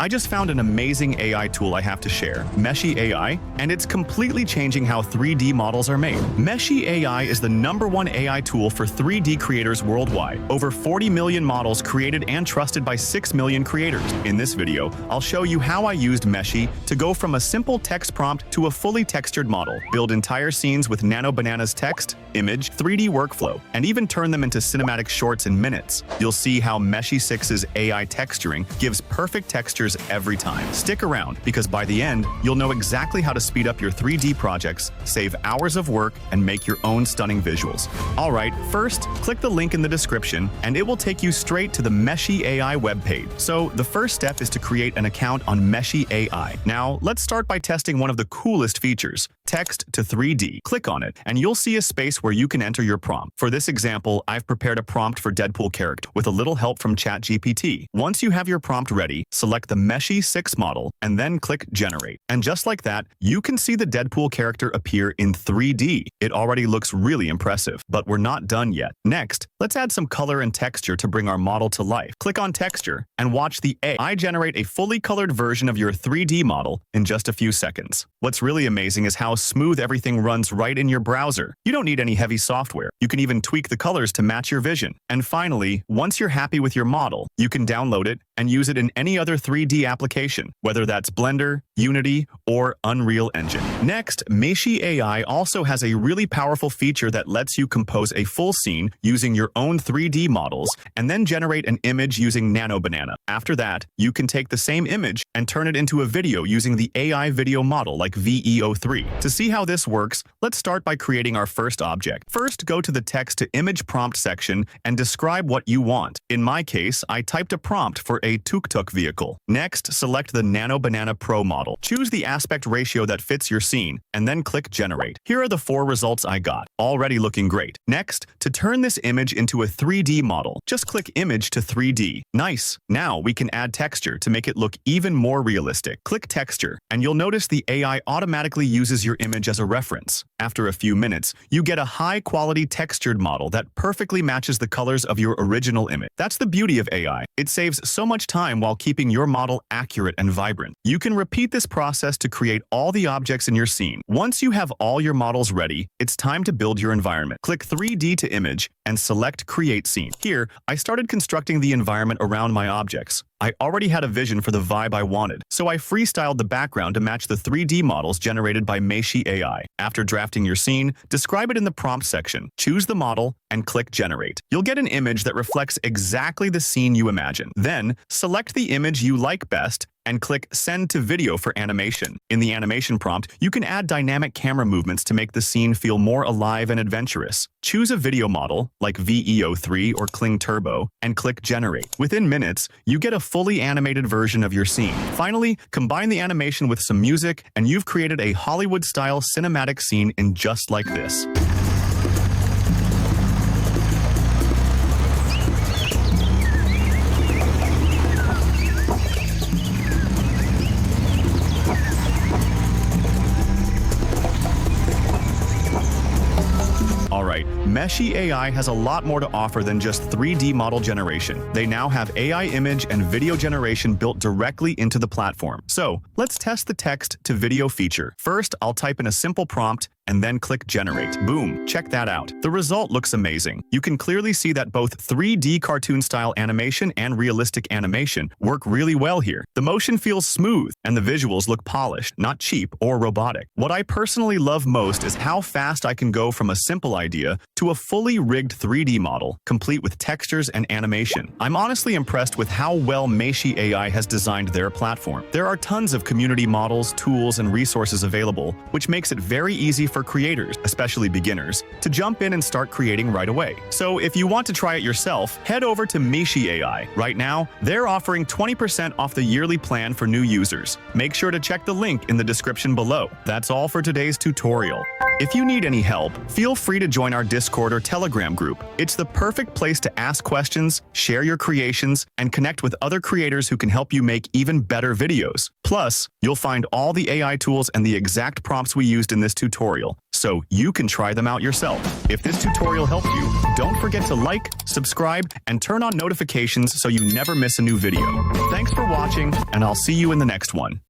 I just found an amazing AI tool I have to share, Meshy AI, and it's completely changing how 3D models are made. Meshy AI is the #1 AI tool for 3D creators worldwide. Over 40 million models created and trusted by 6 million creators. In this video, I'll show you how I used Meshy to go from a simple text prompt to a fully textured model, build entire scenes with Nano Banana's text, image, 3D workflow, and even turn them into cinematic shorts in minutes. You'll see how Meshy 6's AI texturing gives perfect textures every time. Stick around, because by the end, you'll know exactly how to speed up your 3D projects, save hours of work, and make your own stunning visuals. Alright, first, click the link in the description, and it will take you straight to the Meshy AI webpage. So, the first step is to create an account on Meshy AI. Now, let's start by testing one of the coolest features, text to 3D. Click on it, and you'll see a space where you can enter your prompt. For this example, I've prepared a prompt for Deadpool character with a little help from ChatGPT. Once you have your prompt ready, select the Meshy 6 model, and then click Generate. And just like that, you can see the Deadpool character appear in 3D. It already looks really impressive, but we're not done yet. Next, let's add some color and texture to bring our model to life. Click on Texture, and watch the AI generate a fully colored version of your 3D model in just a few seconds. What's really amazing is how smooth everything runs right in your browser. You don't need any heavy software. You can even tweak the colors to match your vision. And finally, once you're happy with your model, you can download it and use it in any other 3D application, whether that's Blender, Unity, or Unreal Engine. Next, Meshy AI also has a really powerful feature that lets you compose a full scene using your own 3D models and then generate an image using Nano Banana. After that, you can take the same image and turn it into a video using the AI video model like VEO3. To see how this works, let's start by creating our first object. First, go to the text to image prompt section and describe what you want. In my case, I typed a prompt for a tuk-tuk vehicle. Next, select the Nano Banana Pro model. Choose the aspect ratio that fits your scene, and then click Generate. Here are the 4 results I got, already looking great. Next, to turn this image into a 3D model, just click Image to 3D. Nice! Now we can add texture to make it look even more realistic. Click Texture, and you'll notice the AI automatically uses your image as a reference. After a few minutes, you get a high-quality textured model that perfectly matches the colors of your original image. That's the beauty of AI. It saves so much time while keeping your model accurate and vibrant. You can repeat this process to create all the objects in your scene. Once you have all your models ready, it's time to build your environment. Click 3D to Image and select Create Scene. Here, I started constructing the environment around my objects. I already had a vision for the vibe I wanted, so I freestyled the background to match the 3D models generated by Meshy AI. After drafting your scene, describe it in the prompt section. Choose the model and click Generate. You'll get an image that reflects exactly the scene you imagine. Then, select the image you like best and click Send to Video for animation. In the animation prompt, you can add dynamic camera movements to make the scene feel more alive and adventurous. Choose a video model, like VEO3 or Kling Turbo, and click Generate. Within minutes, you get a fully animated version of your scene. Finally, combine the animation with some music, and you've created a Hollywood-style cinematic scene in just like this. Alright, Meshy AI has a lot more to offer than just 3D model generation. They now have AI image and video generation built directly into the platform. So, let's test the text to video feature. First, I'll type in a simple prompt and then click Generate. Boom, check that out. The result looks amazing. You can clearly see that both 3D cartoon-style animation and realistic animation work really well here. The motion feels smooth, and the visuals look polished, not cheap or robotic. What I personally love most is how fast I can go from a simple idea to a fully rigged 3D model, complete with textures and animation. I'm honestly impressed with how well Meshy AI has designed their platform. There are tons of community models, tools, and resources available, which makes it very easy for creators, especially beginners, to jump in and start creating right away. So if you want to try it yourself, head over to Meshy AI. Right now, they're offering 20% off the yearly plan for new users. Make sure to check the link in the description below. That's all for today's tutorial. If you need any help, feel free to join our Discord or Telegram group. It's the perfect place to ask questions, share your creations, and connect with other creators who can help you make even better videos. Plus, you'll find all the AI tools and the exact prompts we used in this tutorial, so you can try them out yourself. If this tutorial helped you, don't forget to like, subscribe, and turn on notifications so you never miss a new video. Thanks for watching, and I'll see you in the next one.